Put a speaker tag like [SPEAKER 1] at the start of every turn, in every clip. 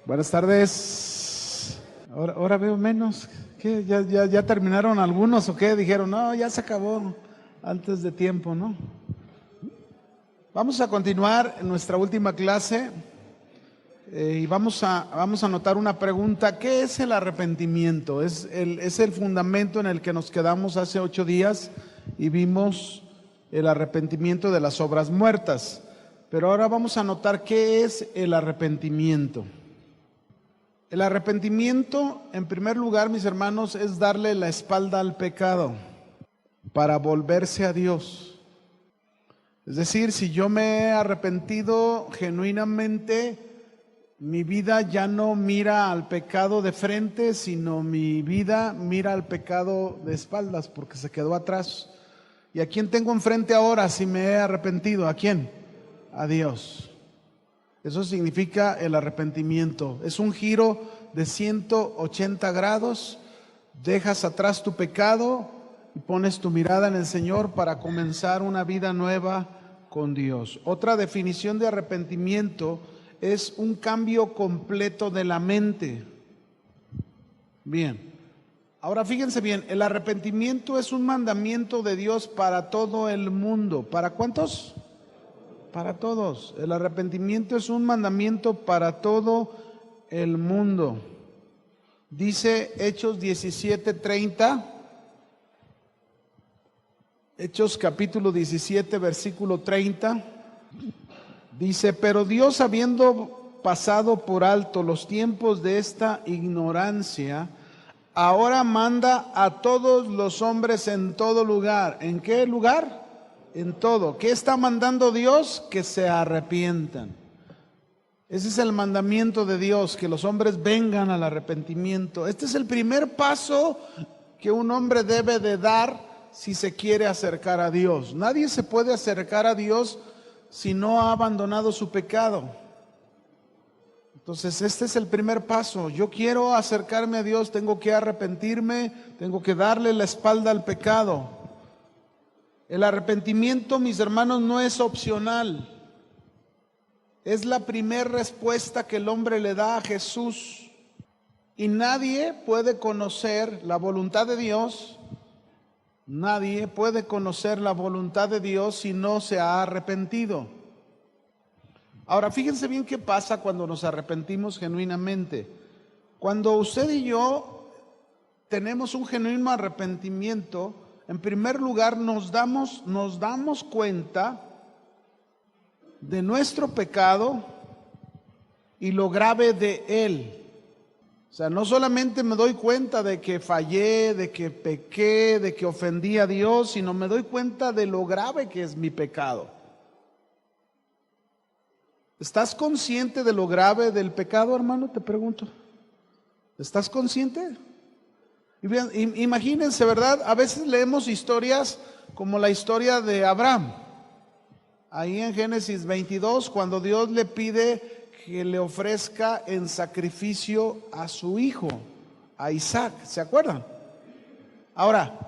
[SPEAKER 1] Buenas tardes. Ahora veo menos. ¿Qué? ¿Ya terminaron algunos o qué? Dijeron, no, ya se acabó antes de tiempo, ¿no? Vamos a continuar en nuestra última clase y vamos a notar una pregunta. ¿Qué es el arrepentimiento? Es el fundamento en el que nos quedamos hace 8 días y vimos el arrepentimiento de las obras muertas. Pero ahora vamos a notar qué es el arrepentimiento. El arrepentimiento, en primer lugar, mis hermanos, es darle la espalda al pecado para volverse a Dios. Es decir, si yo me he arrepentido genuinamente, mi vida ya no mira al pecado de frente, sino mi vida mira al pecado de espaldas porque se quedó atrás. ¿Y a quién tengo enfrente ahora si me he arrepentido? ¿A quién? A Dios. Eso significa el arrepentimiento. Es un giro de 180 grados. Dejas atrás tu pecado y pones tu mirada en el Señor para comenzar una vida nueva con Dios. Otra definición de arrepentimiento es un cambio completo de la mente. Bien. Ahora fíjense bien, el arrepentimiento es un mandamiento de Dios para todo el mundo. ¿Para cuántos? Para todos. El arrepentimiento es un mandamiento para todo el mundo. Dice Hechos 17:30. Hechos capítulo 17, versículo 30. Dice, pero Dios, habiendo pasado por alto los tiempos de esta ignorancia, ahora manda a todos los hombres en todo lugar. ¿En qué lugar? En todo. ¿Qué está mandando Dios? Que se arrepientan. Ese es el mandamiento de Dios, que los hombres vengan al arrepentimiento. Este es el primer paso que un hombre debe de dar si se quiere acercar a Dios. Nadie se puede acercar a Dios si no ha abandonado su pecado. Entonces este es el primer paso. Yo quiero acercarme a Dios, tengo que arrepentirme, tengo que darle la espalda al pecado. El arrepentimiento, mis hermanos, no es opcional. Es la primera respuesta que el hombre le da a Jesús. Y nadie puede conocer la voluntad de Dios. Nadie puede conocer la voluntad de Dios si no se ha arrepentido. Ahora, fíjense bien qué pasa cuando nos arrepentimos genuinamente. Cuando usted y yo tenemos un genuino arrepentimiento, en primer lugar nos damos cuenta de nuestro pecado y lo grave de él. O sea, no solamente me doy cuenta de que fallé, de que pequé, de que ofendí a Dios, sino me doy cuenta de lo grave que es mi pecado. ¿Estás consciente de lo grave del pecado, hermano? Te pregunto. ¿Estás consciente? Y bien, imagínense, ¿verdad? A veces leemos historias como la historia de Abraham. Ahí en Génesis 22, cuando Dios le pide que le ofrezca en sacrificio a su hijo, a Isaac. ¿Se acuerdan? Ahora,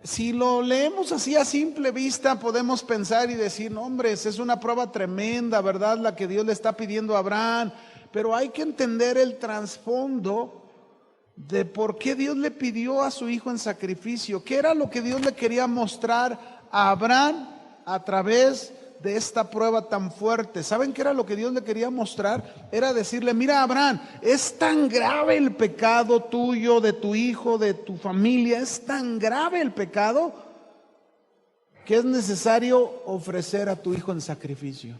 [SPEAKER 1] si lo leemos así a simple vista, podemos pensar y decir, no, hombre, es una prueba tremenda, ¿verdad? La que Dios le está pidiendo a Abraham. Pero hay que entender el trasfondo de por qué Dios le pidió a su hijo en sacrificio. ¿Qué era lo que Dios le quería mostrar a Abraham a través de esta prueba tan fuerte? ¿Saben qué era lo que Dios le quería mostrar? Era decirle, mira, Abraham, es tan grave el pecado tuyo, de tu hijo, de tu familia, es tan grave el pecado que es necesario ofrecer a tu hijo en sacrificio.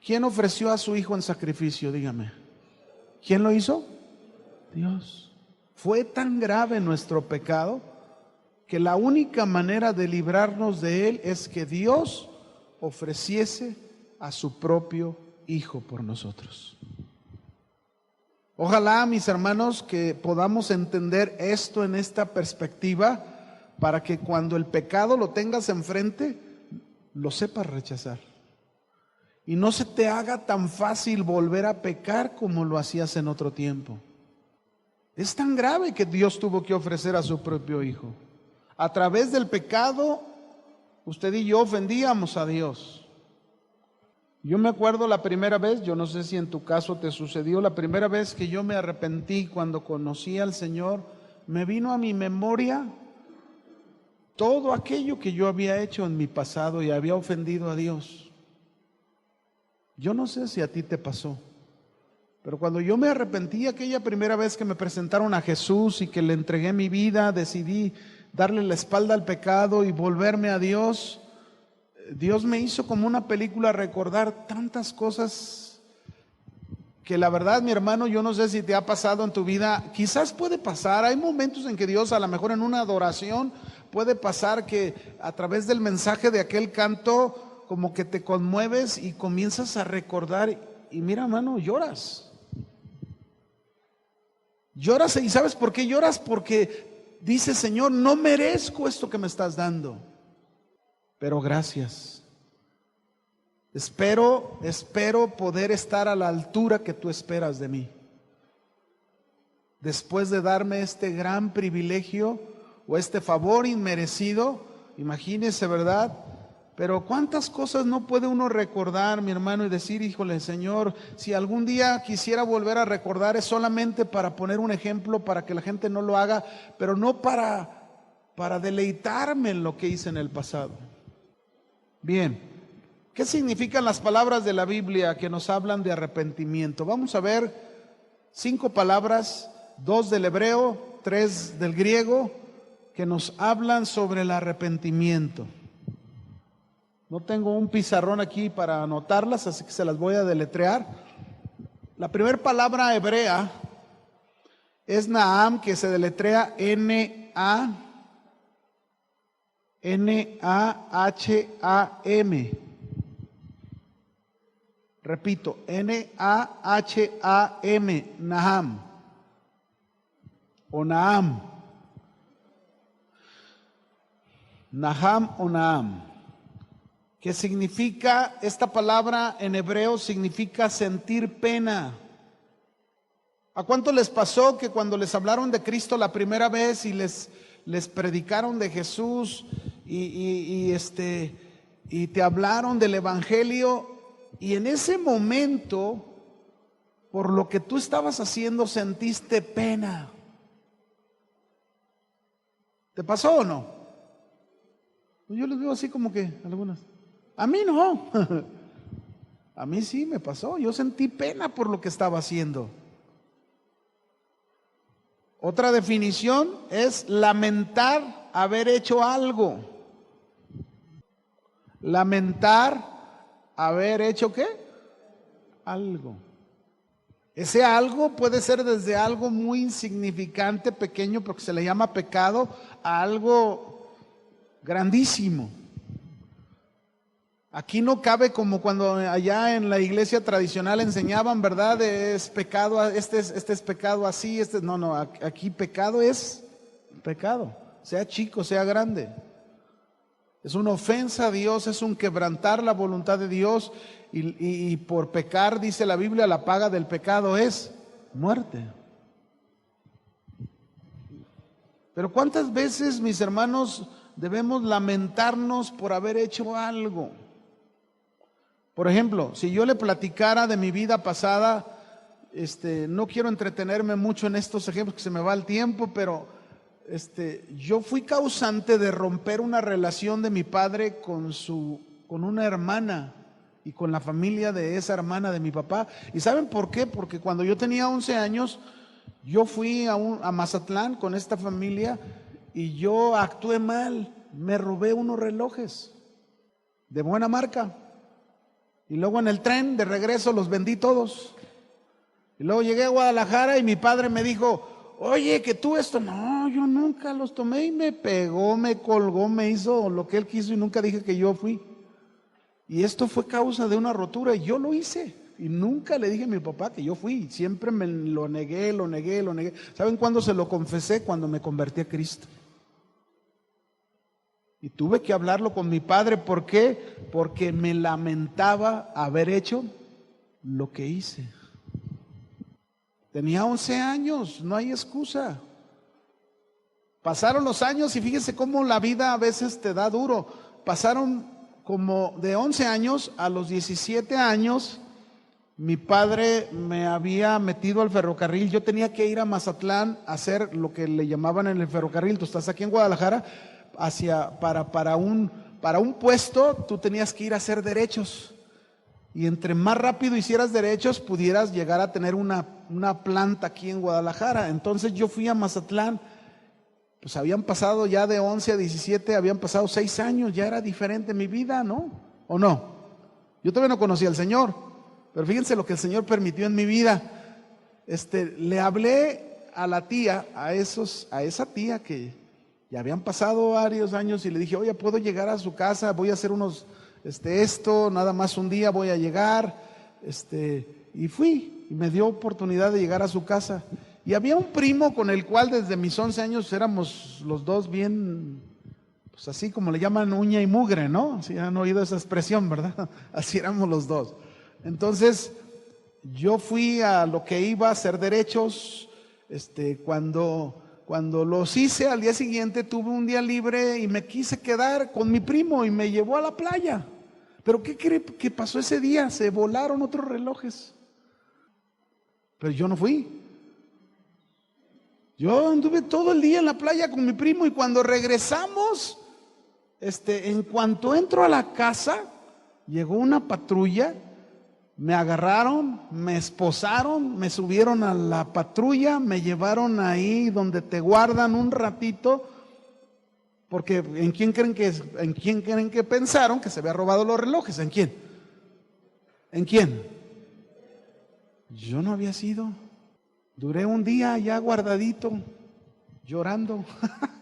[SPEAKER 1] ¿Quién ofreció a su hijo en sacrificio? Dígame. ¿Quién lo hizo? Dios. Fue tan grave nuestro pecado que la única manera de librarnos de él es que Dios ofreciese a su propio hijo por nosotros. Ojalá, mis hermanos, que podamos entender esto en esta perspectiva para que cuando el pecado lo tengas enfrente, lo sepas rechazar. Y no se te haga tan fácil volver a pecar como lo hacías en otro tiempo. Es tan grave que Dios tuvo que ofrecer a su propio hijo. A través del pecado, usted y yo ofendíamos a Dios. Yo me acuerdo la primera vez, yo no sé si en tu caso te sucedió, la primera vez que yo me arrepentí cuando conocí al Señor, me vino a mi memoria todo aquello que yo había hecho en mi pasado y había ofendido a Dios. Yo no sé si a ti te pasó, pero cuando yo me arrepentí aquella primera vez que me presentaron a Jesús y que le entregué mi vida, decidí darle la espalda al pecado y volverme a Dios, Dios me hizo como una película recordar tantas cosas que la verdad, mi hermano, yo no sé si te ha pasado en tu vida, quizás puede pasar, hay momentos en que Dios, a lo mejor en una adoración, puede pasar que a través del mensaje de aquel canto, como que te conmueves y comienzas a recordar y mira, hermano, lloras. Lloras, y ¿sabes por qué lloras? Porque dices, Señor, no merezco esto que me estás dando, pero gracias. Espero poder estar a la altura que tú esperas de mí. Después de darme este gran privilegio o este favor inmerecido, imagínese, ¿verdad? Pero cuántas cosas no puede uno recordar, mi hermano, y decir, híjole, Señor, si algún día quisiera volver a recordar, es solamente para poner un ejemplo, para que la gente no lo haga, pero no para deleitarme en lo que hice en el pasado. Bien, ¿qué significan las palabras de la Biblia que nos hablan de arrepentimiento? Vamos a ver 5 palabras, 2 del hebreo, 3 del griego, que nos hablan sobre el arrepentimiento. No tengo un pizarrón aquí para anotarlas, así que se las voy a deletrear. La primera palabra hebrea es Naham, que se deletrea N-A-H-A-M. Repito, N-A-H-A-M, Naham o Naham. Naham o Naham. ¿Qué significa? Esta palabra en hebreo significa sentir pena. ¿A cuánto les pasó que cuando les hablaron de Cristo la primera vez y les predicaron de Jesús y te hablaron del Evangelio y en ese momento, por lo que tú estabas haciendo, sentiste pena? ¿Te pasó o no? Yo les veo así como que algunas. A mí no. A mí sí me pasó. Yo sentí pena por lo que estaba haciendo. Otra definición es lamentar haber hecho algo. Lamentar haber hecho ¿qué? Algo. Ese algo puede ser desde algo muy insignificante, pequeño, porque se le llama pecado, a algo grandísimo. Aquí no cabe como cuando allá en la iglesia tradicional enseñaban, ¿verdad? Es pecado, este es pecado así, no, aquí pecado es pecado, sea chico, sea grande. Es una ofensa a Dios, es un quebrantar la voluntad de Dios y por pecar, dice la Biblia, la paga del pecado es muerte. Pero ¿cuántas veces, mis hermanos, debemos lamentarnos por haber hecho algo? Por ejemplo, si yo le platicara de mi vida pasada, no quiero entretenerme mucho en estos ejemplos que se me va el tiempo, pero yo fui causante de romper una relación de mi padre con una hermana y con la familia de esa hermana de mi papá. ¿Y saben por qué? Porque cuando yo tenía 11 años, yo fui a Mazatlán con esta familia y yo actué mal, me robé unos relojes de buena marca. Y luego en el tren de regreso los vendí todos. Y luego llegué a Guadalajara y mi padre me dijo, oye, que tú esto, no, yo nunca los tomé, y me pegó, me colgó, me hizo lo que él quiso y nunca dije que yo fui. Y esto fue causa de una rotura y yo lo hice. Y nunca le dije a mi papá que yo fui. Siempre me lo negué. ¿Saben cuándo se lo confesé? Cuando me convertí a Cristo. Y tuve que hablarlo con mi padre. ¿Por qué? Porque me lamentaba haber hecho lo que hice. Tenía 11 años, no hay excusa. Pasaron los años y fíjese cómo la vida a veces te da duro. Pasaron como de 11 años a los 17 años, mi padre me había metido al ferrocarril. Yo tenía que ir a Mazatlán a hacer lo que le llamaban en el ferrocarril. Tú estás aquí en Guadalajara, para un puesto tú tenías que ir a hacer derechos. Y entre más rápido hicieras derechos, pudieras llegar a tener una planta aquí en Guadalajara. Entonces yo fui a Mazatlán. Pues habían pasado ya de 11 a 17, habían pasado 6 años, ya era diferente mi vida, ¿no? ¿O no? Yo todavía no conocía al Señor, pero fíjense lo que el Señor permitió en mi vida. Le hablé a la tía, a esa tía que ya habían pasado varios años, y le dije, oye, ¿puedo llegar a su casa? Voy a hacer nada más un día voy a llegar, y fui, y me dio oportunidad de llegar a su casa. Y había un primo con el cual desde mis 11 años éramos los dos bien, pues así como le llaman uña y mugre, ¿no? Si han oído esa expresión, ¿verdad? Así éramos los dos. Entonces, yo fui a lo que iba a hacer derechos. Cuando los hice, al día siguiente tuve un día libre y me quise quedar con mi primo y me llevó a la playa. Pero ¿qué cree que pasó ese día? Se volaron otros relojes. Pero yo no fui. Yo anduve todo el día en la playa con mi primo, y cuando regresamos, en cuanto entro a la casa, llegó una patrulla, me agarraron, me esposaron, me subieron a la patrulla, me llevaron ahí donde te guardan un ratito, porque ¿en quién creen que pensaron que se había robado los relojes? ¿En quién? ¿En quién? Yo no había sido. Duré un día ya guardadito, llorando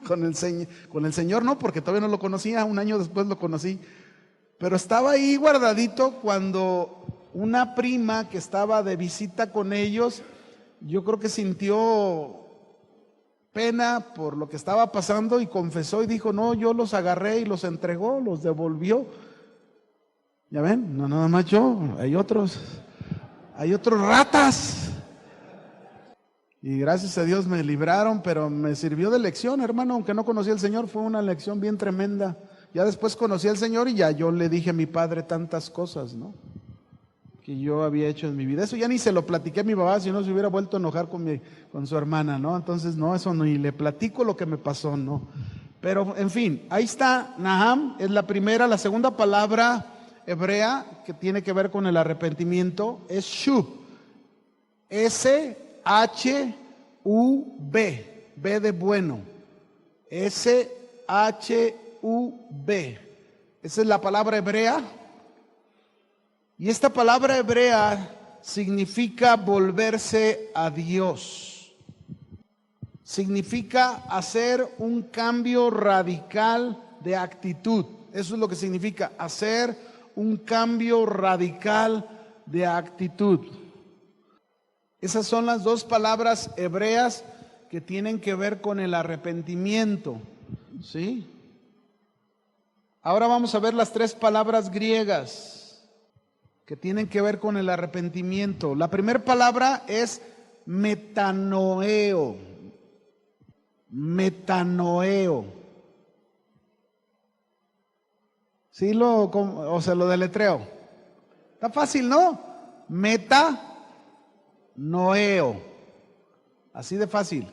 [SPEAKER 1] con el Señor, no, porque todavía no lo conocía, un año después lo conocí, pero estaba ahí guardadito cuando una prima que estaba de visita con ellos, yo creo que sintió pena por lo que estaba pasando y confesó y dijo, no, yo los agarré y los entregó, los devolvió. Ya ven, no nada más yo, hay otros ratas. Y gracias a Dios me libraron, pero me sirvió de lección, hermano, aunque no conocía al Señor, fue una lección bien tremenda. Ya después conocí al Señor y ya yo le dije a mi padre tantas cosas, ¿no?, que yo había hecho en mi vida. Eso ya ni se lo platiqué a mi papá, si no se hubiera vuelto a enojar con su hermana, ¿no? Entonces, no, eso ni le platico lo que me pasó, ¿no? Pero, en fin, ahí está, Naham, es la primera. La segunda palabra hebrea que tiene que ver con el arrepentimiento es shub, S-H-U-B, B de bueno, S-H-U-B. Esa es la palabra hebrea. Y esta palabra hebrea significa volverse a Dios. Significa hacer un cambio radical de actitud. Eso es lo que significa, hacer un cambio radical de actitud. Esas son las dos palabras hebreas que tienen que ver con el arrepentimiento, ¿sí? Ahora vamos a ver las tres palabras griegas que tienen que ver con el arrepentimiento. La primera palabra es metanoeo. Metanoeo. ¿Sí lo deletreo? Está fácil, ¿no? Metanoeo. Así de fácil.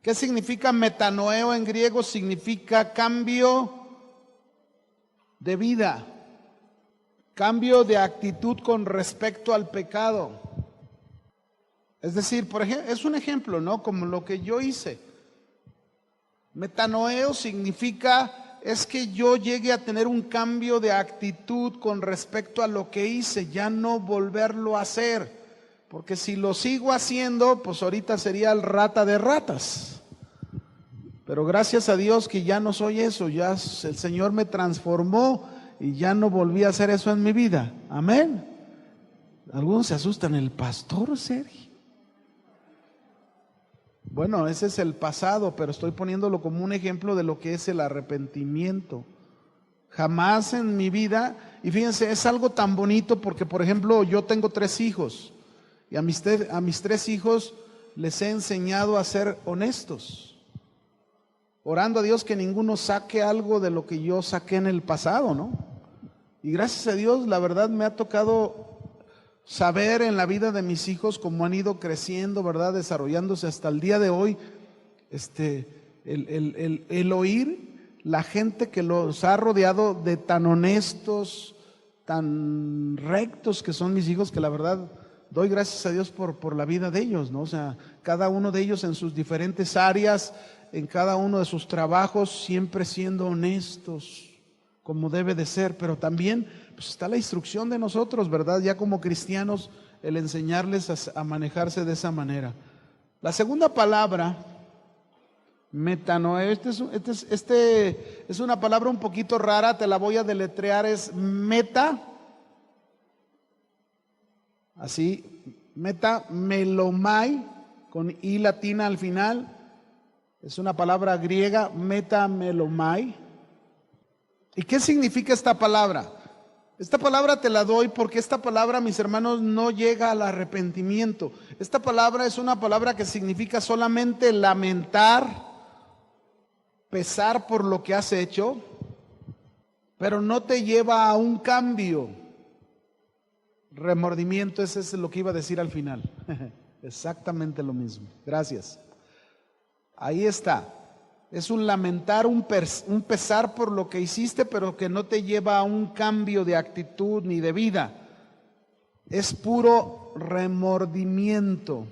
[SPEAKER 1] ¿Qué significa metanoeo en griego? Significa cambio de vida. Cambio de actitud con respecto al pecado. Es decir, por ejemplo, es un ejemplo, ¿no? Como lo que yo hice. Metanoeo significa, es que yo llegue a tener un cambio de actitud con respecto a lo que hice, ya no volverlo a hacer. Porque si lo sigo haciendo, pues ahorita sería el rata de ratas. Pero gracias a Dios que ya no soy eso, ya el Señor me transformó y ya no volví a hacer eso en mi vida. Amén. Algunos se asustan, ¿el pastor Sergio? Bueno, ese es el pasado, pero estoy poniéndolo como un ejemplo de lo que es el arrepentimiento. Jamás en mi vida, y fíjense, es algo tan bonito porque, por ejemplo, yo tengo 3 hijos y a mis 3 hijos les he enseñado a ser honestos, orando a Dios que ninguno saque algo de lo que yo saqué en el pasado, ¿no? Y gracias a Dios, la verdad me ha tocado saber en la vida de mis hijos cómo han ido creciendo, ¿verdad? Desarrollándose hasta el día de hoy. El oír la gente que los ha rodeado de tan honestos, tan rectos que son mis hijos, que la verdad doy gracias a Dios por la vida de ellos, ¿no? O sea, cada uno de ellos en sus diferentes áreas, en cada uno de sus trabajos, siempre siendo honestos, como debe de ser, pero también pues está la instrucción de nosotros, ¿verdad? Ya como cristianos, el enseñarles a manejarse de esa manera. La segunda palabra, metanoia, es una palabra un poquito rara, te la voy a deletrear, es meta, así, melomai, con i latina al final, es una palabra griega, melomai. ¿Y qué significa esta palabra? Esta palabra te la doy porque esta palabra, mis hermanos, no llega al arrepentimiento. Esta palabra es una palabra que significa solamente lamentar, pesar por lo que has hecho, pero no te lleva a un cambio. Remordimiento, ese es lo que iba a decir al final. Exactamente lo mismo. Gracias. Ahí está. Es un lamentar, un pesar por lo que hiciste, pero que no te lleva a un cambio de actitud ni de vida. Es puro remordimiento.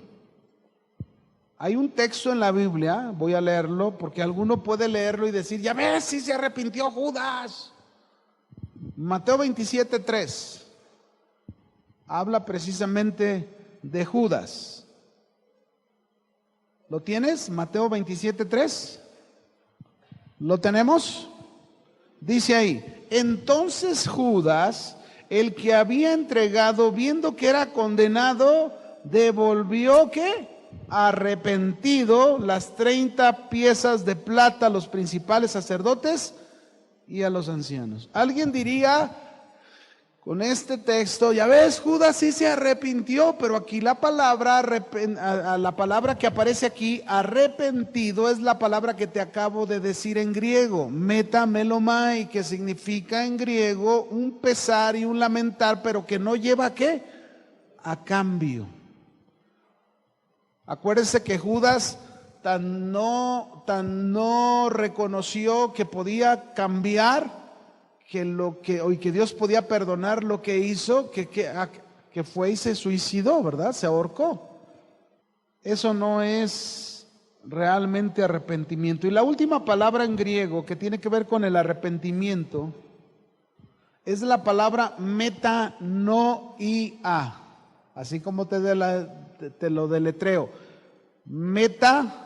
[SPEAKER 1] Hay un texto en la Biblia, voy a leerlo, porque alguno puede leerlo y decir, ya ves, si se arrepintió Judas. Mateo 27:3 habla precisamente de Judas. ¿Lo tienes? Mateo 27:3. ¿Lo tenemos? Dice ahí, entonces Judas, el que había entregado, viendo que era condenado, devolvió, ¿qué? Arrepentido, las 30 piezas de plata a los principales sacerdotes y a los ancianos. Alguien diría con este texto, ya ves, Judas sí se arrepintió, pero aquí la palabra que aparece aquí, arrepentido, es la palabra que te acabo de decir en griego, metamelomai, que significa en griego un pesar y un lamentar, pero que no lleva ¿a qué? A cambio. Acuérdense que Judas tan no reconoció que podía cambiar, que Dios podía perdonar lo que hizo, que fue y se suicidó, ¿verdad? Se ahorcó. Eso no es realmente arrepentimiento. Y la última palabra en griego que tiene que ver con el arrepentimiento es la palabra metanoia, así como te lo deletreo. Metanoia.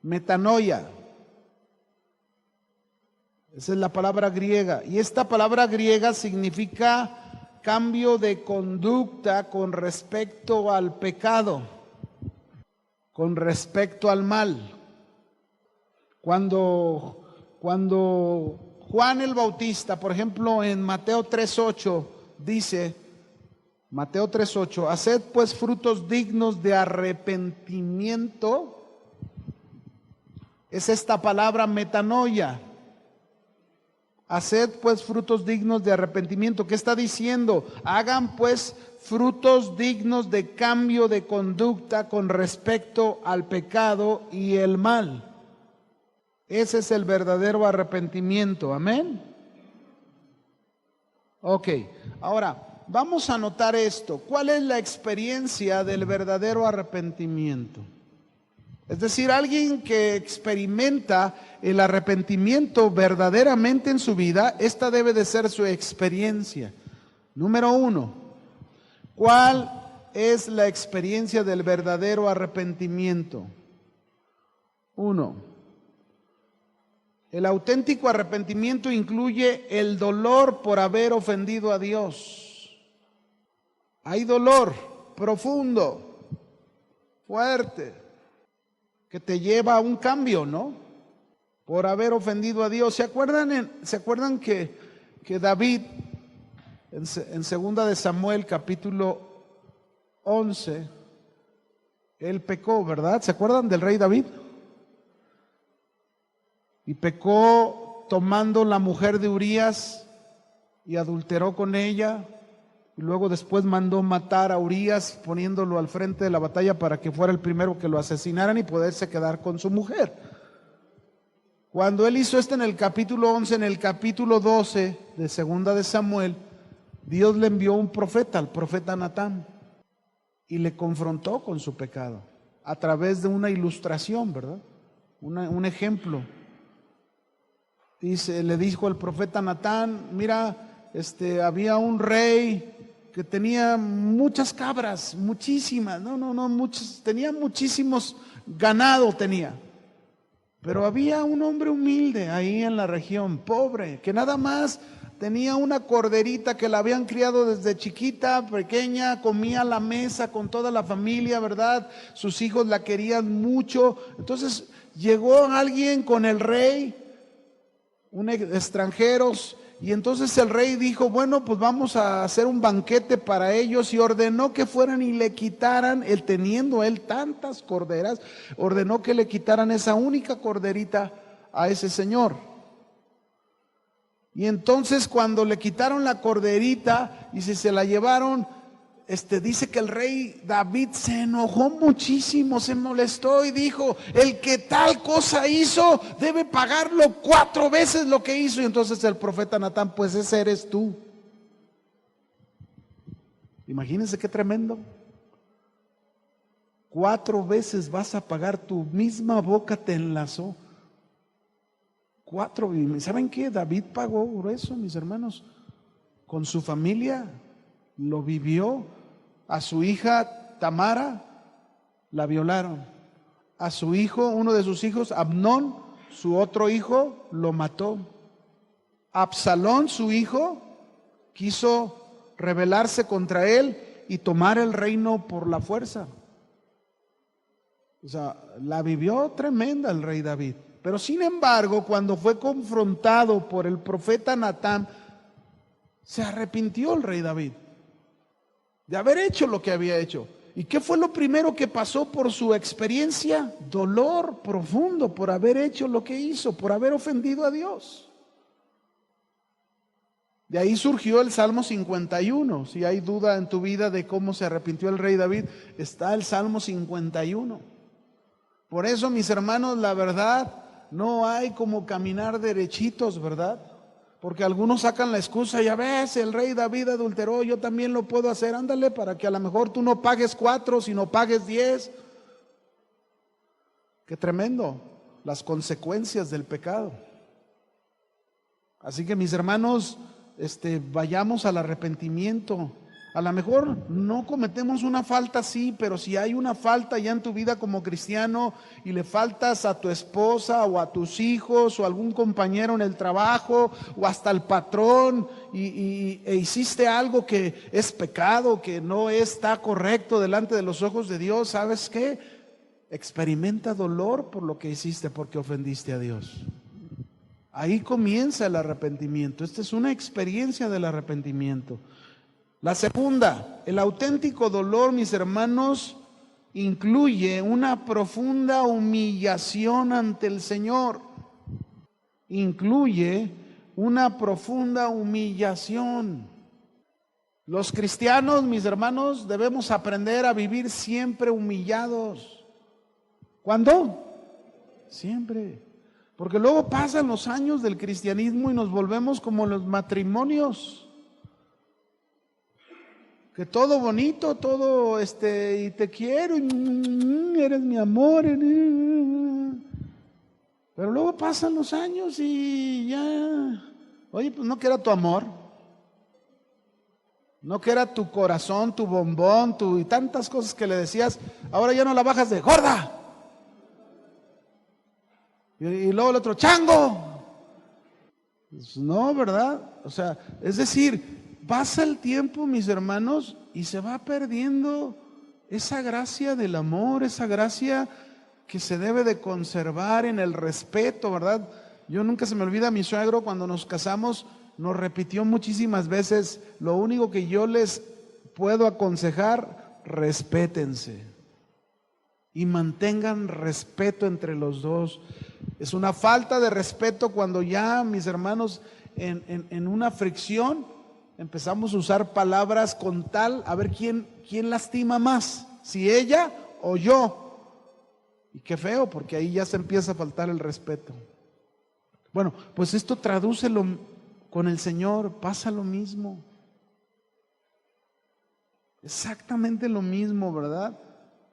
[SPEAKER 1] Metanoia. Esa es la palabra griega. Y esta palabra griega significa cambio de conducta con respecto al pecado, con respecto al mal. Cuando Juan el Bautista, por ejemplo, en Mateo 3:8 dice, Mateo 3:8, haced pues frutos dignos de arrepentimiento. Es esta palabra metanoia. Haced pues frutos dignos de arrepentimiento. ¿Qué está diciendo? Hagan pues frutos dignos de cambio de conducta con respecto al pecado y el mal. Ese es el verdadero arrepentimiento. Amén. Ok, ahora vamos a notar esto. ¿Cuál es la experiencia del verdadero arrepentimiento? Es decir, alguien que experimenta el arrepentimiento verdaderamente en su vida, esta debe de ser su experiencia. Número 1, ¿cuál es la experiencia del verdadero arrepentimiento? 1, el auténtico arrepentimiento incluye el dolor por haber ofendido a Dios. Hay dolor profundo, fuerte, que te lleva a un cambio, ¿no? Por haber ofendido a Dios. ¿Se acuerdan que David, en segunda de Samuel, capítulo 11, él pecó, ¿verdad? ¿Se acuerdan del rey David? y pecó tomando la mujer de Urías y adulteró con ella, y luego después mandó matar a Urías poniéndolo al frente de la batalla para que fuera el primero que lo asesinaran y poderse quedar con su mujer. Cuando él hizo esto en el capítulo 11, en el capítulo 12 de Segunda de Samuel, Dios le envió un profeta, al profeta Natán, y le confrontó con su pecado a través de una ilustración, ¿verdad? Un ejemplo. Dice, le dijo el profeta Natán, mira, había un rey que tenía muchas cabras, muchísimas, muchos, tenía muchísimos ganado tenía. Pero había un hombre humilde ahí en la región, pobre, que nada más tenía una corderita que la habían criado desde chiquita, pequeña, comía a la mesa con toda la familia, ¿verdad? Sus hijos la querían mucho. Entonces llegó alguien con el rey, extranjeros, y entonces el rey dijo, bueno, pues vamos a hacer un banquete para ellos, y ordenó que fueran y le quitaran, teniendo él tantas corderas, ordenó que le quitaran esa única corderita a ese señor. Y entonces cuando le quitaron la corderita y se la llevaron, dice que el rey David se enojó muchísimo, se molestó y dijo, el que tal cosa hizo debe pagarlo 4 veces lo que hizo. Y entonces el profeta Natán, pues ese eres tú. Imagínense qué tremendo. 4 veces vas a pagar, tu misma boca te enlazó. 4, y ¿saben qué? David pagó por eso, mis hermanos, con su familia, lo vivió. A su hija Tamara la violaron. A su hijo, uno de sus hijos, Amnón, su otro hijo, lo mató. Absalón, su hijo, quiso rebelarse contra él y tomar el reino por la fuerza. O sea, la vivió tremenda el rey David. Pero sin embargo, cuando fue confrontado por el profeta Natán, se arrepintió el rey David de haber hecho lo que había hecho. ¿Y qué fue lo primero que pasó por su experiencia? Dolor profundo por haber hecho lo que hizo, por haber ofendido a Dios. De ahí surgió el Salmo 51. Si hay duda en tu vida de cómo se arrepintió el rey David, está el Salmo 51. Por eso, mis hermanos, la verdad, no hay como caminar derechitos, ¿verdad? Porque algunos sacan la excusa, ya ves, el rey David adulteró, yo también lo puedo hacer, ándale, para que a lo mejor tú no pagues 4, sino pagues 10. Qué tremendo, las consecuencias del pecado. Así que, mis hermanos, vayamos al arrepentimiento. A lo mejor no cometemos una falta, sí, pero si hay una falta ya en tu vida como cristiano y le faltas a tu esposa o a tus hijos o a algún compañero en el trabajo o hasta al patrón e hiciste algo que es pecado, que no está correcto delante de los ojos de Dios, ¿sabes qué? Experimenta dolor por lo que hiciste porque ofendiste a Dios. Ahí comienza el arrepentimiento. Esta es una experiencia del arrepentimiento. La segunda, el auténtico dolor, mis hermanos, incluye una profunda humillación ante el Señor. Incluye una profunda humillación. Los cristianos, mis hermanos, debemos aprender a vivir siempre humillados. ¿Cuándo? Siempre. Porque luego pasan los años del cristianismo y nos volvemos como los matrimonios. Que todo bonito, todo y te quiero, y eres mi amor. Pero luego pasan los años y ya, oye, pues no que era tu amor, no que era tu corazón, tu bombón, y tantas cosas que le decías, ahora ya no la bajas de gorda. Y luego el otro, chango. Pues no, ¿verdad? O sea, es decir, pasa el tiempo, mis hermanos, y se va perdiendo esa gracia del amor, esa gracia que se debe de conservar en el respeto, ¿verdad? Yo nunca se me olvida, mi suegro cuando nos casamos nos repitió muchísimas veces, lo único que yo les puedo aconsejar, respétense y mantengan respeto entre los dos. Es una falta de respeto cuando ya, mis hermanos, en una fricción empezamos a usar palabras con tal, a ver quién lastima más, si ella o yo. Y qué feo, porque ahí ya se empieza a faltar el respeto. Bueno, pues esto tradúcelo con el Señor, pasa lo mismo. Exactamente lo mismo, ¿verdad?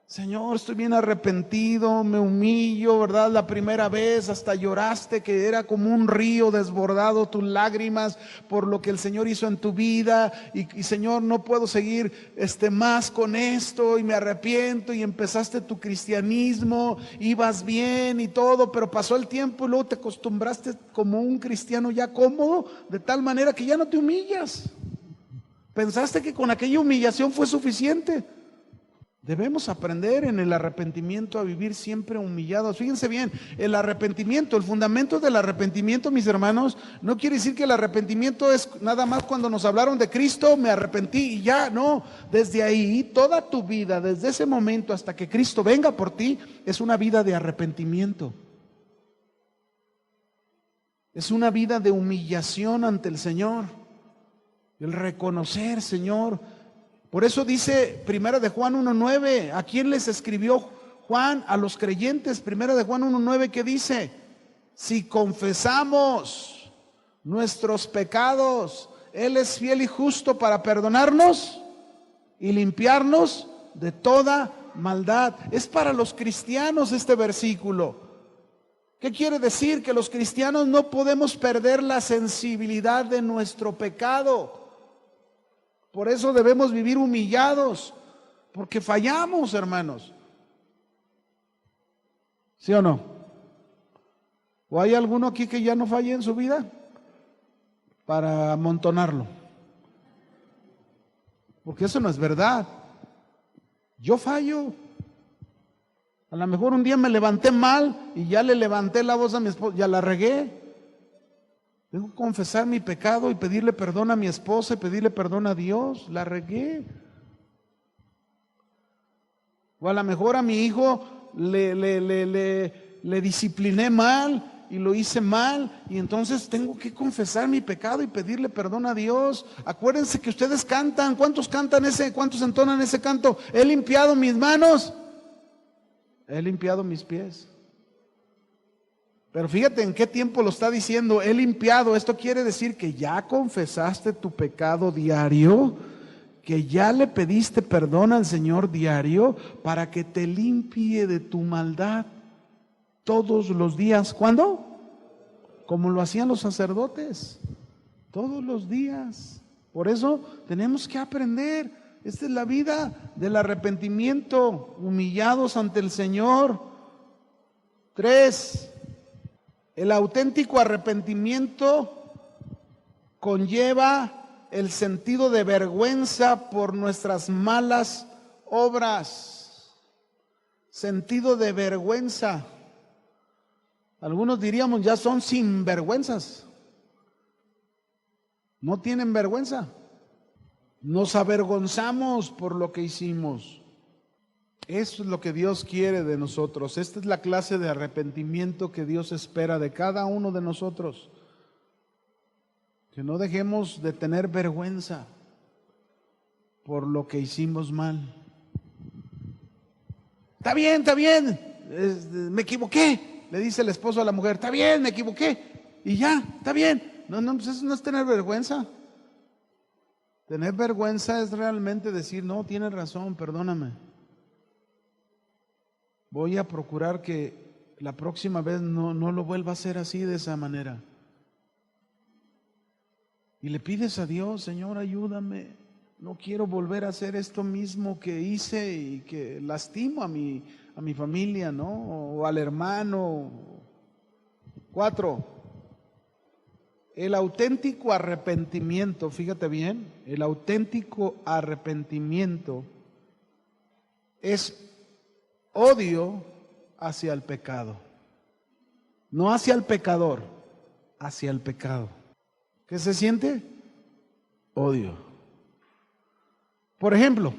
[SPEAKER 1] Señor, estoy bien arrepentido, me humillo, ¿verdad? La primera vez hasta lloraste, que era como un río desbordado tus lágrimas por lo que el Señor hizo en tu vida. Y Señor, no puedo seguir más con esto y me arrepiento. Y empezaste tu cristianismo, ibas bien y todo, pero pasó el tiempo y luego te acostumbraste como un cristiano ya cómodo, de tal manera que ya no te humillas. Pensaste que con aquella humillación fue suficiente. Debemos aprender en el arrepentimiento a vivir siempre humillados. Fíjense bien, el arrepentimiento, el fundamento del arrepentimiento, mis hermanos, no quiere decir que el arrepentimiento es nada más cuando nos hablaron de Cristo, me arrepentí y ya, no. Desde ahí, toda tu vida, desde ese momento hasta que Cristo venga por ti, es una vida de arrepentimiento. Es una vida de humillación ante el Señor. El reconocer, Señor. Por eso dice Primera de Juan 1:9, ¿a quién les escribió Juan? A los creyentes. Primera de Juan 1:9, ¿qué dice? Si confesamos nuestros pecados, Él es fiel y justo para perdonarnos y limpiarnos de toda maldad. Es para los cristianos este versículo. ¿Qué quiere decir? Que los cristianos no podemos perder la sensibilidad de nuestro pecado. Por eso debemos vivir humillados, porque fallamos, hermanos. ¿Sí o no? ¿O hay alguno aquí que ya no falle en su vida? Para amontonarlo. Porque eso no es verdad. Yo fallo. A lo mejor un día me levanté mal y ya le levanté la voz a mi esposa, ya la regué. Tengo que confesar mi pecado y pedirle perdón a mi esposa y pedirle perdón a Dios. La regué. O a lo mejor a mi hijo le discipliné mal y lo hice mal. Y entonces tengo que confesar mi pecado y pedirle perdón a Dios. Acuérdense que ustedes cantan. ¿Cuántos cantan cuántos entonan ese canto? He limpiado mis manos. He limpiado mis pies. Pero fíjate en qué tiempo lo está diciendo, he limpiado. Esto quiere decir que ya confesaste tu pecado diario, que ya le pediste perdón al Señor diario para que te limpie de tu maldad todos los días. ¿Cuándo? Como lo hacían los sacerdotes, todos los días. Por eso tenemos que aprender. Esta es la vida del arrepentimiento, humillados ante el Señor. 3. El auténtico arrepentimiento conlleva el sentido de vergüenza por nuestras malas obras. Sentido de vergüenza. Algunos diríamos ya son sinvergüenzas. No tienen vergüenza. Nos avergonzamos por lo que hicimos. Eso es lo que Dios quiere de nosotros. Esta es la clase de arrepentimiento que Dios espera de cada uno de nosotros. Que no dejemos de tener vergüenza por lo que hicimos mal. Está bien, me equivoqué, le dice el esposo a la mujer. Está bien, me equivoqué. Y ya, está bien. No, pues eso no es tener vergüenza. Tener vergüenza es realmente decir, no, tienes razón, perdóname. Voy a procurar que la próxima vez no lo vuelva a hacer así, de esa manera. Y le pides a Dios, Señor, ayúdame. No quiero volver a hacer esto mismo que hice y que lastimo a mi familia, ¿no? O al hermano. 4. El auténtico arrepentimiento, fíjate bien, el auténtico arrepentimiento es odio hacia el pecado. No hacia el pecador, hacia el pecado. ¿Qué se siente? Odio. Por ejemplo,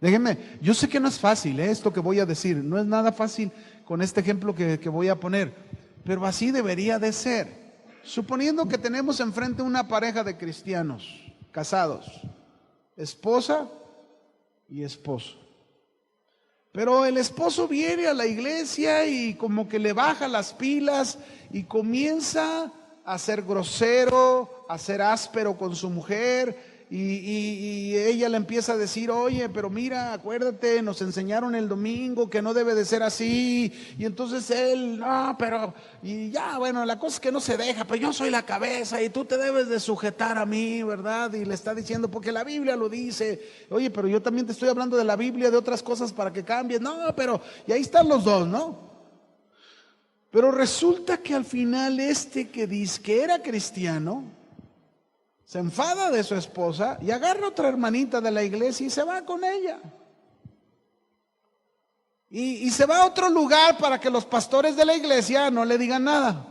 [SPEAKER 1] déjenme, yo sé que no es fácil esto que voy a decir, no es nada fácil con este ejemplo que voy a poner, pero así debería de ser. Suponiendo que tenemos enfrente una pareja de cristianos, casados, esposa y esposo. Pero el esposo viene a la iglesia y como que le baja las pilas y comienza a ser grosero, a ser áspero con su mujer, y ella le empieza a decir: oye, pero mira, acuérdate, nos enseñaron el domingo que no debe de ser así. Y entonces él: no, pero, y ya, bueno, la cosa es que no se deja, pero yo soy la cabeza y tú te debes de sujetar a mí, ¿verdad? Y le está diciendo, porque la Biblia lo dice. Oye, pero yo también te estoy hablando de la Biblia, de otras cosas para que cambies. No, pero, y ahí están los dos, ¿no? Pero resulta que al final que dice que era cristiano se enfada de su esposa y agarra otra hermanita de la iglesia y se va con ella. Y se va a otro lugar para que los pastores de la iglesia no le digan nada.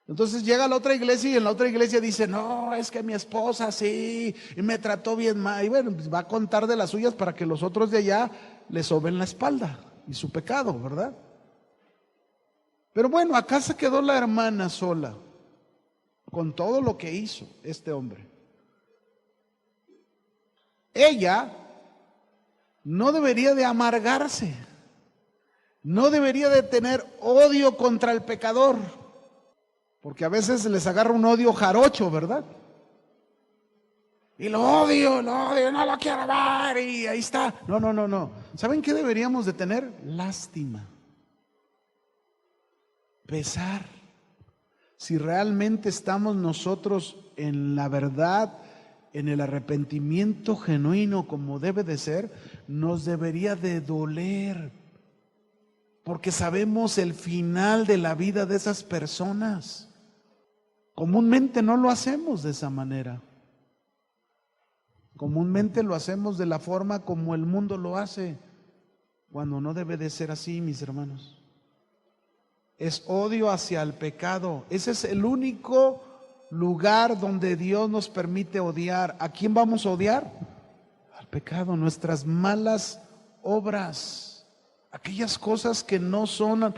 [SPEAKER 1] Entonces llega a la otra iglesia y en la otra iglesia dice: no, es que mi esposa sí, y me trató bien mal. Y bueno, pues va a contar de las suyas para que los otros de allá le soben la espalda y su pecado, ¿verdad? Pero bueno, acá se quedó la hermana sola con todo lo que hizo este hombre. Ella no debería de amargarse, no debería de tener odio contra el pecador, porque a veces les agarra un odio jarocho, ¿verdad? Y lo odio, no lo quiero ver, y ahí está. No. ¿Saben qué deberíamos de tener? Lástima, pesar. Si realmente estamos nosotros en la verdad, en el arrepentimiento genuino como debe de ser, nos debería de doler, porque sabemos el final de la vida de esas personas. Comúnmente no lo hacemos de esa manera. Comúnmente lo hacemos de la forma como el mundo lo hace, cuando no debe de ser así, mis hermanos. Es odio hacia el pecado. Ese es el único lugar donde Dios nos permite odiar. ¿A quién vamos a odiar? Al pecado, nuestras malas obras, aquellas cosas que no son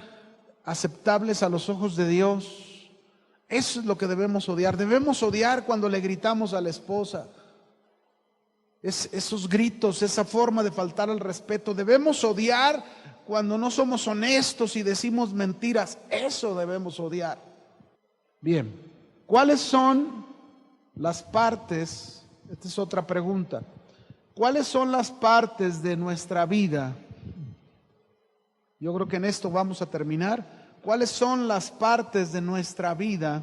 [SPEAKER 1] aceptables a los ojos de Dios. Eso es lo que debemos odiar. Debemos odiar cuando le gritamos a la esposa, esos gritos, esa forma de faltar al respeto. Debemos odiar cuando no somos honestos y decimos mentiras. Eso debemos odiar. Bien, ¿cuáles son las partes? Esta es otra pregunta. ¿Cuáles son las partes de nuestra vida? Yo creo que en esto vamos a terminar. ¿Cuáles son las partes de nuestra vida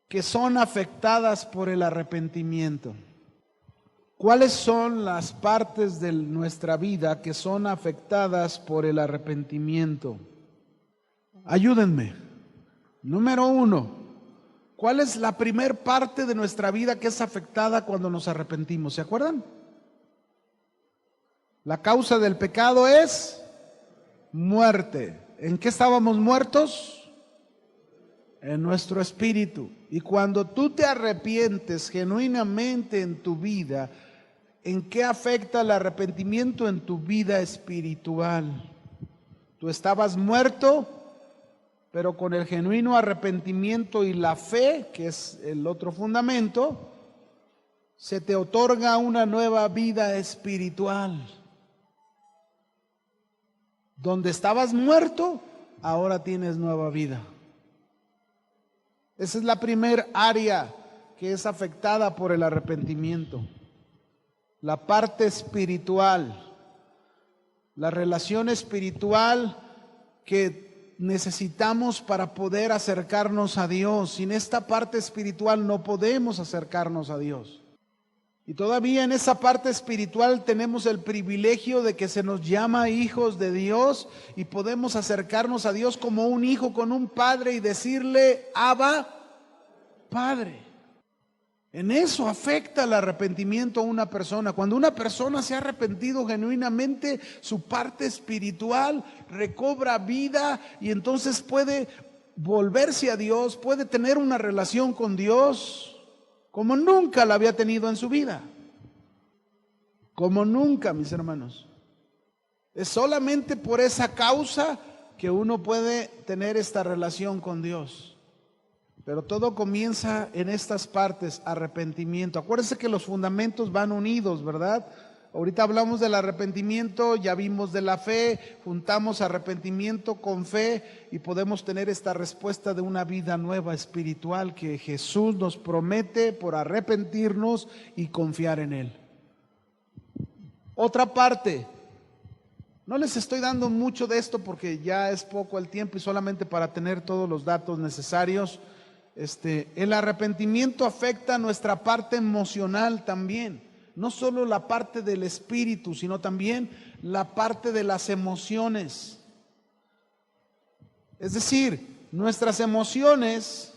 [SPEAKER 1] que son afectadas por el arrepentimiento? ¿Cuáles son las partes de nuestra vida que son afectadas por el arrepentimiento? Ayúdenme. Número 1, ¿cuál es la primer parte de nuestra vida que es afectada cuando nos arrepentimos? ¿Se acuerdan? La causa del pecado es muerte. ¿En qué estábamos muertos? En nuestro espíritu. Y cuando tú te arrepientes genuinamente en tu vida, ¿en qué afecta el arrepentimiento en tu vida espiritual? Tú estabas muerto, pero con el genuino arrepentimiento y la fe, que es el otro fundamento, se te otorga una nueva vida espiritual. Donde estabas muerto, ahora tienes nueva vida. Esa es la primer área que es afectada por el arrepentimiento. La parte espiritual, la relación espiritual que necesitamos para poder acercarnos a Dios. Sin esta parte espiritual no podemos acercarnos a Dios. Y todavía en esa parte espiritual tenemos el privilegio de que se nos llama hijos de Dios y podemos acercarnos a Dios como un hijo con un padre y decirle: Abba, Padre. En eso afecta el arrepentimiento a una persona. Cuando una persona se ha arrepentido genuinamente, su parte espiritual recobra vida y entonces puede volverse a Dios, puede tener una relación con Dios como nunca la había tenido en su vida. Como nunca, mis hermanos. Es solamente por esa causa que uno puede tener esta relación con Dios. Pero todo comienza en estas partes: arrepentimiento. Acuérdense que los fundamentos van unidos, ¿verdad? Ahorita hablamos del arrepentimiento, ya vimos de la fe, juntamos arrepentimiento con fe y podemos tener esta respuesta de una vida nueva espiritual que Jesús nos promete por arrepentirnos y confiar en Él. Otra parte, no les estoy dando mucho de esto porque ya es poco el tiempo y solamente para tener todos los datos necesarios. El arrepentimiento afecta nuestra parte emocional también. No solo la parte del espíritu, sino también la parte de las emociones. Es decir, nuestras emociones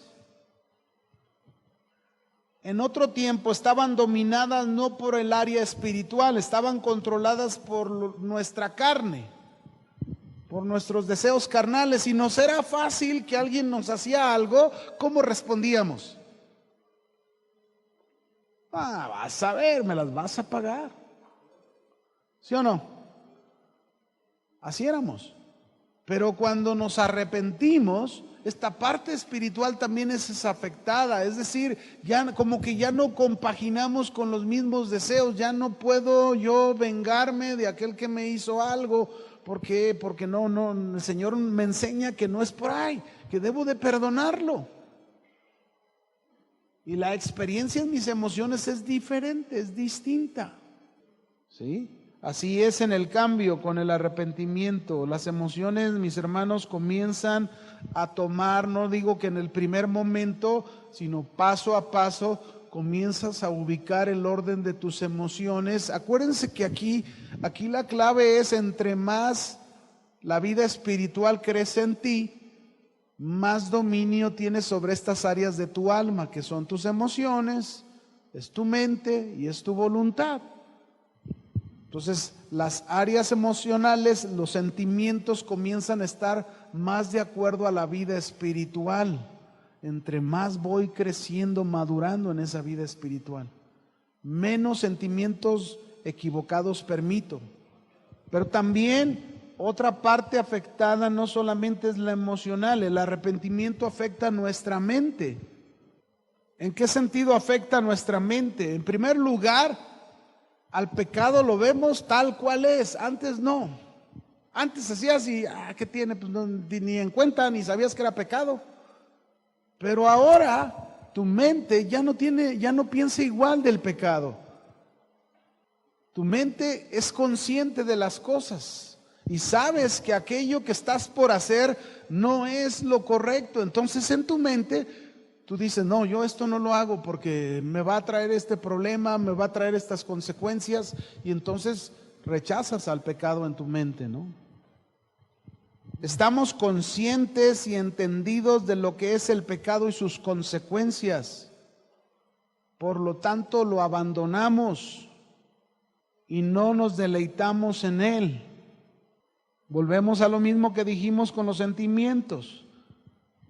[SPEAKER 1] en otro tiempo estaban dominadas no por el área espiritual, estaban controladas por nuestra carne, por nuestros deseos carnales, y nos era fácil que alguien nos hacía algo, ¿cómo respondíamos? Vas a ver, me las vas a pagar. ¿Sí o no? Así éramos. Pero cuando nos arrepentimos, esta parte espiritual también es afectada. Es decir, ya como que ya no compaginamos con los mismos deseos. Ya no puedo yo vengarme de aquel que me hizo algo. ¿Por qué? Porque no, el Señor me enseña que no es por ahí, que debo de perdonarlo. Y la experiencia en mis emociones es diferente, es distinta. ¿Sí? Así es en el cambio con el arrepentimiento. Las emociones, mis hermanos, comienzan a tomar, no digo que en el primer momento, sino paso a paso, comienzas a ubicar el orden de tus emociones. Acuérdense que aquí la clave es: entre más la vida espiritual crece en ti, más dominio tienes sobre estas áreas de tu alma, que son tus emociones, es tu mente y es tu voluntad. Entonces, las áreas emocionales, los sentimientos comienzan a estar más de acuerdo a la vida espiritual. Entre más voy creciendo, madurando en esa vida espiritual, menos sentimientos equivocados permito. Pero también otra parte afectada no solamente es la emocional, el arrepentimiento afecta nuestra mente. ¿En qué sentido afecta nuestra mente? En primer lugar, al pecado lo vemos tal cual es. Antes no. Antes hacías y ¿qué tiene? Pues no, ni en cuenta, ni sabías que era pecado. Pero ahora tu mente ya no piensa igual del pecado. Tu mente es consciente de las cosas y sabes que aquello que estás por hacer no es lo correcto. Entonces en tu mente tú dices: no, yo esto no lo hago porque me va a traer este problema, me va a traer estas consecuencias, y entonces rechazas al pecado en tu mente, ¿no? Estamos conscientes y entendidos de lo que es el pecado y sus consecuencias. Por lo tanto, lo abandonamos y no nos deleitamos en él. Volvemos a lo mismo que dijimos con los sentimientos.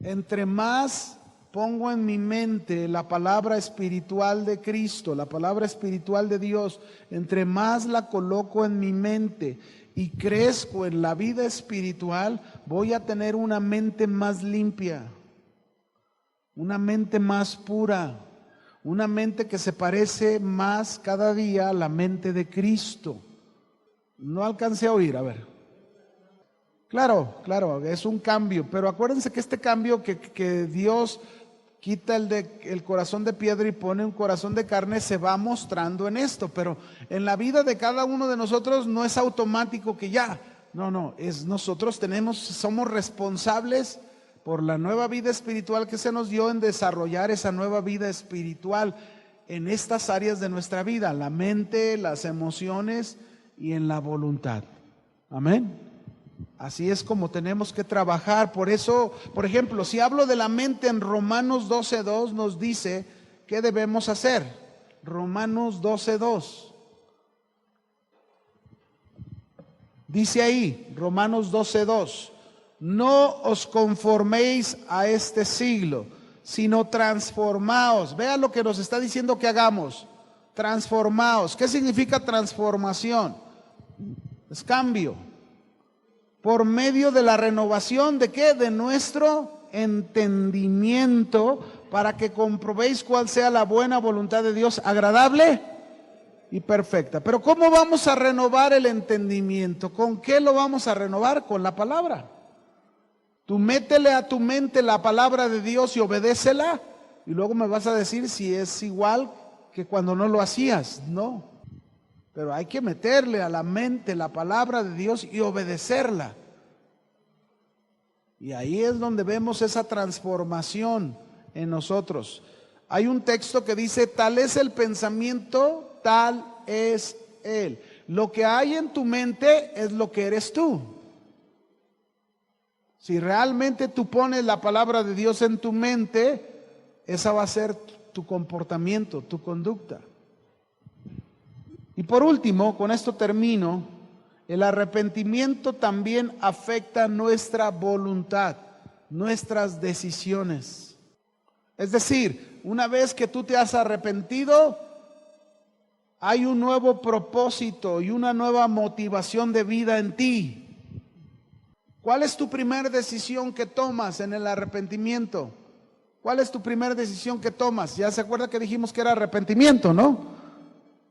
[SPEAKER 1] Entre más pongo en mi mente la palabra espiritual de Cristo, la palabra espiritual de Dios, entre más la coloco en mi mente y crezco en la vida espiritual, voy a tener una mente más limpia, una mente más pura, una mente que se parece más cada día a la mente de Cristo. No alcancé a oír, a ver. Claro, es un cambio, pero acuérdense que este cambio que Dios quita el corazón de piedra y pone un corazón de carne, se va mostrando en esto, pero en la vida de cada uno de nosotros no es automático que ya, no, es nosotros somos responsables por la nueva vida espiritual que se nos dio en desarrollar esa nueva vida espiritual en estas áreas de nuestra vida, la mente, las emociones y en la voluntad. Amén. Así es como tenemos que trabajar. Por eso, por ejemplo, si hablo de la mente en Romanos 12:2 nos dice ¿qué debemos hacer? Romanos 12:2. Dice ahí, Romanos 12:2, no os conforméis a este siglo, sino transformaos. Vea lo que nos está diciendo que hagamos. Transformaos. ¿Qué significa transformación? Es cambio. por medio de la renovación ¿de qué? De nuestro entendimiento, para que comprobéis cuál sea la buena voluntad de Dios, agradable y perfecta. Pero ¿cómo vamos a renovar el entendimiento? ¿Con qué lo vamos a renovar? Con la palabra. Tú métele a tu mente la palabra de Dios y obedécela, y luego me vas a decir si es igual que cuando no lo hacías. No, pero hay que meterle a la mente la palabra de Dios y obedecerla. Y ahí es donde vemos esa transformación en nosotros. Hay un texto que dice: tal es el pensamiento, tal es él. Lo que hay en tu mente es lo que eres tú. Si realmente tú pones la palabra de Dios en tu mente, esa va a ser tu comportamiento, tu conducta. Y por último, con esto termino, el arrepentimiento también afecta nuestra voluntad, nuestras decisiones. Es decir, una vez que tú te has arrepentido, hay un nuevo propósito y una nueva motivación de vida en ti. ¿Cuál es tu primera decisión que tomas en el arrepentimiento? ¿Cuál es tu primera decisión que tomas? Ya se acuerda que dijimos que era arrepentimiento, ¿no?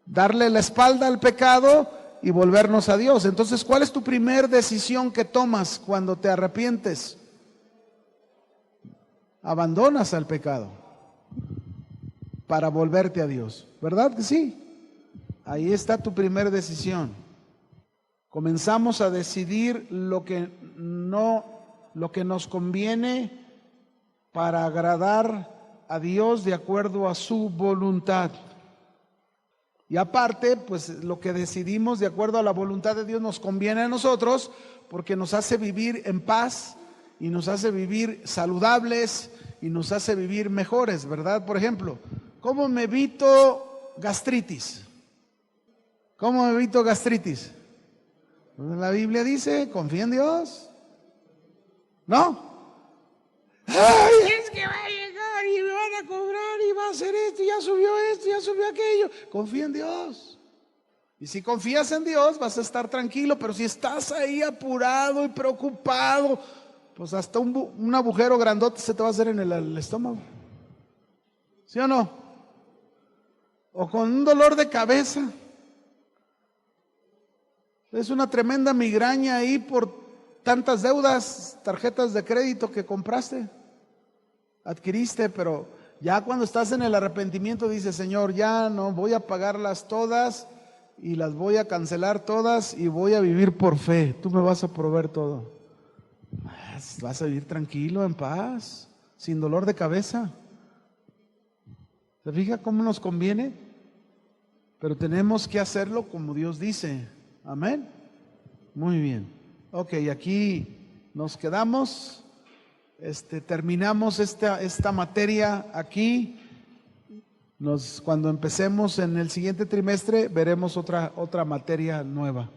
[SPEAKER 1] Darle la espalda al pecado y volvernos a Dios. Entonces, ¿cuál es tu primera decisión que tomas cuando te arrepientes? Abandonas al pecado para volverte a Dios, ¿verdad que sí? Ahí está tu primera decisión. Comenzamos a decidir lo que nos conviene para agradar a Dios de acuerdo a su voluntad. Y aparte, pues lo que decidimos de acuerdo a la voluntad de Dios nos conviene a nosotros, porque nos hace vivir en paz y nos hace vivir saludables y nos hace vivir mejores, ¿verdad? Por ejemplo, ¿cómo me evito gastritis? ¿Cómo me evito gastritis? La Biblia dice: confía en Dios. ¿No? Ay, es que va a llegar y me van a cobrar y va a hacer esto, ya subió aquello. Confía en Dios. Y si confías en Dios, vas a estar tranquilo. Pero si estás ahí apurado y preocupado, pues hasta un agujero grandote se te va a hacer en el estómago. ¿Sí o no? O con un dolor de cabeza. Es una tremenda migraña ahí por tantas deudas, tarjetas de crédito que compraste, adquiriste, pero ya cuando estás en el arrepentimiento dices: Señor, ya no voy a pagarlas todas y las voy a cancelar todas y voy a vivir por fe. Tú me vas a proveer todo. Vas a vivir tranquilo, en paz, sin dolor de cabeza. ¿Se fija cómo nos conviene? Pero tenemos que hacerlo como Dios dice. Amén. Muy bien. Ok, aquí nos quedamos. Terminamos esta materia aquí. Cuando empecemos en el siguiente trimestre veremos otra materia nueva.